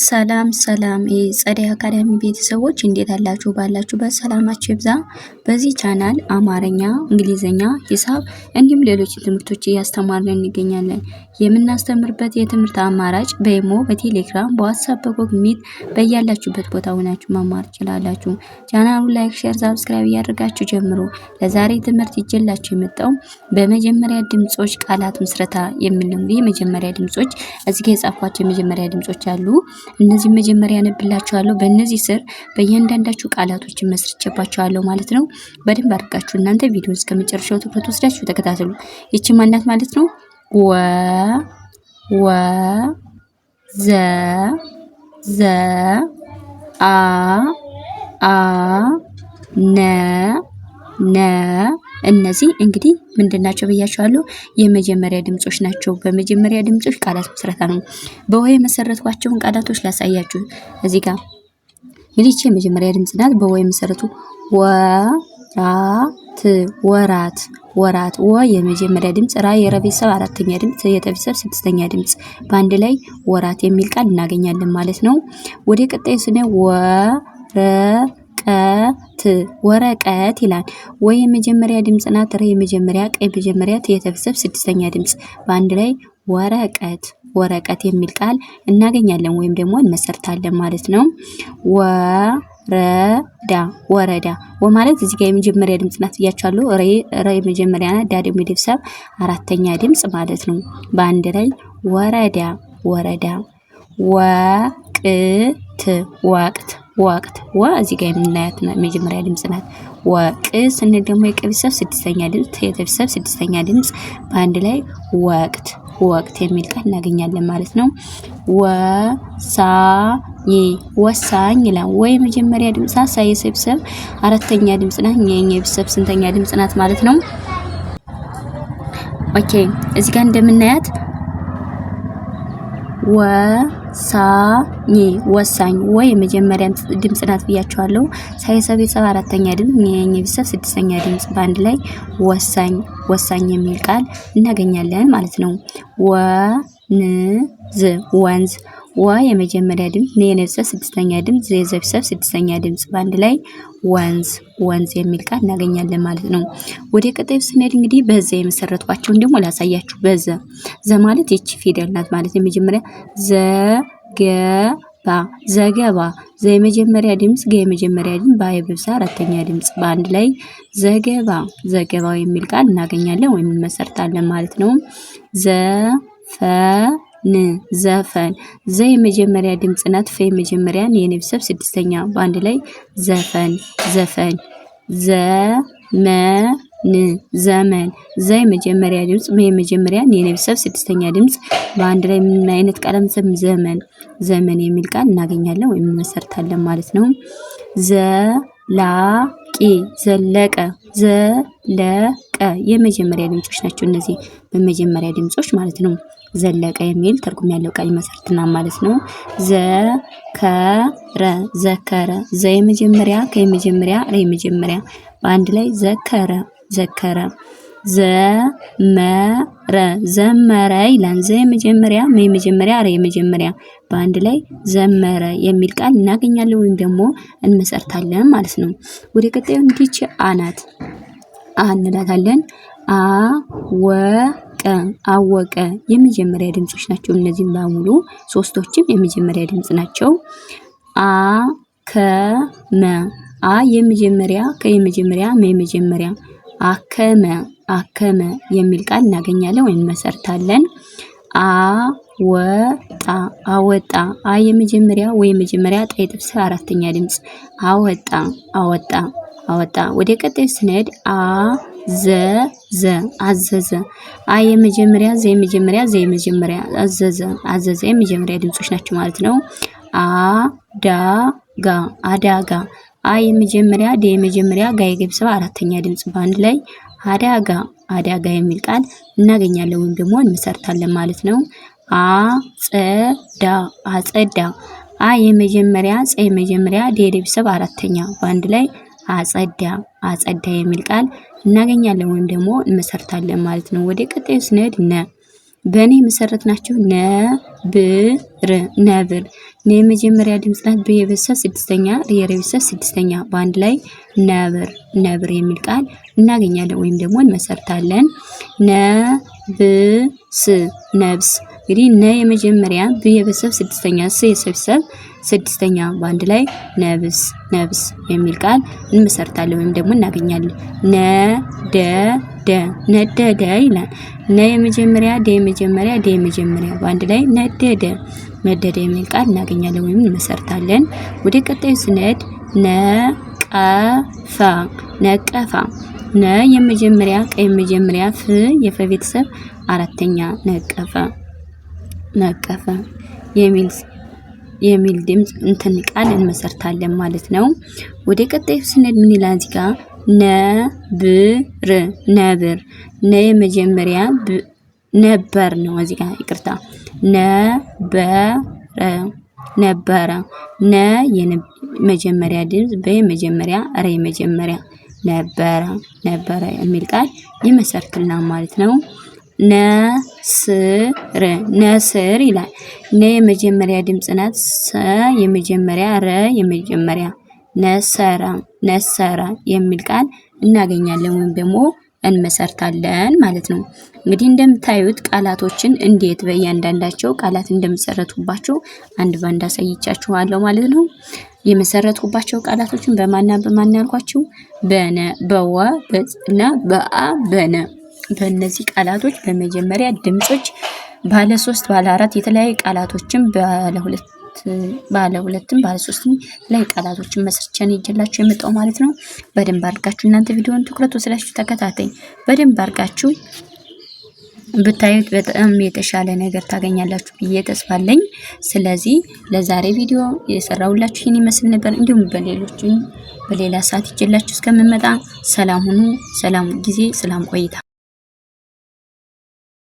ሰላም ሰላም የጸደይ አካዳሚ ቤተሰቦች እንዴት አላችሁ? ባላችሁበት ሰላማችሁ ይብዛ። በዚህ ቻናል አማርኛ፣ እንግሊዘኛ፣ ሂሳብ እንዲሁም ሌሎች ትምህርቶች እያስተማርን እንገኛለን። የምናስተምርበት የትምህርት አማራጭ በኢሞ፣ በቴሌግራም፣ በዋትስአፕ፣ በጎግል ሚት በያላችሁበት ቦታ ሆናችሁ መማር ትችላላችሁ። ቻናሉን ላይክ፣ ሼር፣ ሰብስክራይብ እያደረጋችሁ ጀምሮ ለዛሬ ትምህርት ይዤላችሁ የመጣው በመጀመሪያ ድምጾች ቃላት ምስረታ የሚል ነው። የመጀመሪያ ድምጾች እዚህ ጋር የጻፏቸው የመጀመሪያ ድምጾች አሉ። እነዚህ መጀመሪያ ያነብላችኋለሁ። በእነዚህ ስር በእያንዳንዳችሁ ቃላቶችን መስርቼባችኋለሁ ማለት ነው። በደንብ አድርጋችሁ እናንተ ቪዲዮ እስከመጨረሻው ትኩረት ወስዳችሁ ተከታተሉ። ይቺ ማናት ማለት ነው? ወ ዘ አ ነ እነዚህ እንግዲህ ምንድናቸው ብያችኋለሁ? የመጀመሪያ ድምጾች ናቸው። በመጀመሪያ ድምጾች ቃላት ምስረታ ነው። በወ የመሰረቷቸውን ቃላቶች ላሳያችሁ። እዚህ ጋር እንግዲህ የመጀመሪያ ድምጽ ናት። በወ የመሰረቱ ወራት ወ የመጀመሪያ ድምጽ፣ ራ የረ ቤተሰብ አራተኛ ድምጽ፣ የተ ቤተሰብ ስድስተኛ ድምጽ፣ በአንድ ላይ ወራት የሚል ቃል እናገኛለን ማለት ነው። ወደ ቀጣዩ ስነ ወረቀት ይላል። ወይ የመጀመሪያ ድምጽ ናት። ረ የመጀመሪያ፣ ቀ የመጀመሪያ፣ ተ የቤተሰብ ስድስተኛ ድምጽ፣ በአንድ ላይ ወረቀት የሚል ቃል እናገኛለን ወይም ደግሞ እንመሰርታለን ማለት ነው። ወረዳ ማለት እዚህ ጋር የመጀመሪያ ድምጽ ናት ብያችኋለሁ። ረ የመጀመሪያ ናት። ዳ ደግሞ የቤተሰብ አራተኛ ድምጽ ማለት ነው። በአንድ ላይ ወረዳ። ወቅት እዚህ ጋር የምናያት መጀመሪያ ድምጽ ናት። ወቅ ስንል ደግሞ የቀ ቤተሰብ ስድስተኛ ድምጽ፣ የተ ቤተሰብ ስድስተኛ ድምጽ፣ በአንድ ላይ ወቅት የሚል ቃል እናገኛለን ማለት ነው። ወሳኝ ይላል። ወይ መጀመሪያ ድምጽ ናት። ሳ የሰ ቤተሰብ አራተኛ ድምጽ ናት። የኘ ቤተሰብ ስንተኛ ድምጽ ናት ማለት ነው። ኦኬ እዚህ ጋር እንደምናያት ወሳኝ ወይ የመጀመሪያ ድምጽ ናት ብያችኋለሁ። ሳይሰ ቤተሰብ አራተኛ ድምጽ፣ የኘ ቤተሰብ ስድስተኛ ድምጽ፣ በአንድ ላይ ወሳኝ የሚል ቃል እናገኛለን ማለት ነው። ወንዝ የመጀመሪያ ድምጽ፣ ነ የቤተሰብ ስድስተኛ ድምጽ፣ የዘ ቤተሰብ ስድስተኛ ድምጽ፣ በአንድ ላይ ወንዝ የሚል ቃል እናገኛለን ማለት ነው። ወደ ቀጣዩ ስንሄድ እንግዲህ በዘ የመሰረቷቸውን ደግሞ ላሳያችሁ። ዘ ማለት ይቺ ፊደል ናት ማለት የመጀመሪያ ዘገባ ዘ የመጀመሪያ ድምጽ፣ ገ የመጀመሪያ ድምጽ፣ ባ የቤተሰብ አራተኛ ድምጽ፣ በአንድ ላይ ዘገባ የሚል ቃል እናገኛለን ወይም እንመሰርታለን ማለት ነው። ዘፈን ዘ የመጀመሪያ ድምጽ ናት። ፈ የመጀመሪያ፣ የነ ቤተሰብ ስድስተኛ፣ በአንድ ላይ ዘፈን። ዘመን ዘ የመጀመሪያ ድምጽ፣ መ የመጀመሪያ፣ የነ ቤተሰብ ስድስተኛ ድምጽ፣ በአንድ ላይ ምን አይነት ቃል ዘመን የሚል ቃል እናገኛለን ወይም እንመሰርታለን ማለት ነው። ዘለቀ የመጀመሪያ ድምጾች ናቸው እነዚህ በመጀመሪያ ድምጾች ማለት ነው። ዘለቀ የሚል ትርጉም ያለው ቃል ይመሰርትና ማለት ነው። ዘከረ ዘ የመጀመሪያ፣ ከየመጀመሪያ፣ ረ የመጀመሪያ፣ በአንድ ላይ ዘከረ። ዘመረ ይላል። ዘ የመጀመሪያ፣ መ የመጀመሪያ፣ ረ የመጀመሪያ፣ በአንድ ላይ ዘመረ የሚል ቃል እናገኛለን ወይም ደግሞ እንመሰርታለን ማለት ነው። ወደ ቀጣዩ እንዲች አናት እንላታለን። አወቀ የመጀመሪያ ድምጾች ናቸው። እነዚህም በሙሉ ሶስቶችም የመጀመሪያ ድምጽ ናቸው። አከመ የመጀመሪያ፣ ከየመጀመሪያ፣ መ የመጀመሪያ፣ አከመ የሚል ቃል እናገኛለን ወይም እንመሰርታለን። አወጣ የመጀመሪያ፣ ወይ የመጀመሪያ፣ ጣ የቤተሰብ አራተኛ ድምጽ፣ አወጣ። ወደ ቀጣዩ ስንሄድ አዘዘ የመጀመሪያ፣ ዘ የመጀመሪያ፣ አዘዘ የመጀመሪያ ድምጾች ናቸው ማለት ነው። አዳጋ የመጀመሪያ፣ ደ የመጀመሪያ፣ ጋ የቤተሰብ አራተኛ ድምጽ፣ በአንድ ላይ አዳጋ የሚል ቃል እናገኛለን ወይም ደግሞ እንመሰርታለን ማለት ነው። አጸዳ የመጀመሪያ፣ ጸ የመጀመሪያ፣ ደ የቤተሰብ አራተኛ፣ በአንድ ላይ አጸዳ የሚል ቃል እናገኛለን ወይም ደግሞ እንመሰርታለን ማለት ነው። ወደ ቀጣዩ ስንሄድ በኔ መሰረትናቸው ነብር ነብር ነ የመጀመሪያ ድምጽ ናት። በየቤተሰብ ስድስተኛ የቤተሰብ ስድስተኛ በአንድ ላይ ነብር ነብር የሚል ቃል እናገኛለን ወይም ደግሞ እንመሰርታለን። ነብስ ነብስ እንግዲህ ነ የመጀመሪያ በየቤተሰብ ስድስተኛ የቤተሰብ ስድስተኛ በአንድ ላይ ነብስ ነብስ የሚል ቃል እንመሰርታለን ወይም ደግሞ እናገኛለን። ነደደ ነደደ ይላል። ነ የመጀመሪያ ደ የመጀመሪያ ደ የመጀመሪያ በአንድ ላይ ነደደ ነደደ የሚል ቃል እናገኛለን ወይም እንመሰርታለን። ወደ ቀጣዩ ስንሄድ ነቀፋ ነቀፋ ነ የመጀመሪያ ቀ የመጀመሪያ ፍ የፈ ቤተሰብ አራተኛ ነቀፈ ነቀፈ የሚል ድምጽ እንትን ቃል እንመሰርታለን ማለት ነው። ወደ ቀጣዩ ስንሄድ ምን ይላል እዚህ ጋር ነብር ነብር ነ የመጀመሪያ ነበር ነው እዚህ ጋር ይቅርታ ነበረ ነ የመጀመሪያ ድምጽ በመጀመሪያ ረ የመጀመሪያ ነበረ የሚል ቃል ይመሰርትልናል ማለት ነው። ነስር ይላል። ነ የመጀመሪያ ድምጽ ናት። ሰ የመጀመሪያ ረ የመጀመሪያ ነሰራ የሚል ቃል እናገኛለን ወይም ደግሞ እንመሰርታለን ማለት ነው። እንግዲህ እንደምታዩት ቃላቶችን እንዴት በእያንዳንዳቸው ቃላት እንደመሰረቱባቸው አንድ ባንድ አሳይቻችኋለሁ ማለት ነው። የመሰረቱባቸው ቃላቶችን በማን ያልኳችሁ? በነ በወ በጽና በአ በነ በእነዚህ ቃላቶች በመጀመሪያ ድምጾች ባለ 3 ባለ 4 የተለያዩ ቃላቶችን ባለ ሁለትም ባለ ሶስትም ላይ ቃላቶችን መስርቻን ይጀላችሁ የመጣው ማለት ነው። በደንብ አድርጋችሁ እናንተ ቪዲዮውን ትኩረት ወስዳችሁ ተከታተኝ። በደንብ አድርጋችሁ ብታዩት በጣም የተሻለ ነገር ታገኛላችሁ ብዬ ተስፋ አለኝ። ስለዚህ ለዛሬ ቪዲዮ የሰራሁላችሁ ይሄን ይመስል ነበር። እንዲሁም በሌላ ሰዓት ይጀላችሁ እስከምመጣ ሰላም ሁኑ። ሰላም ጊዜ፣ ሰላም ቆይታ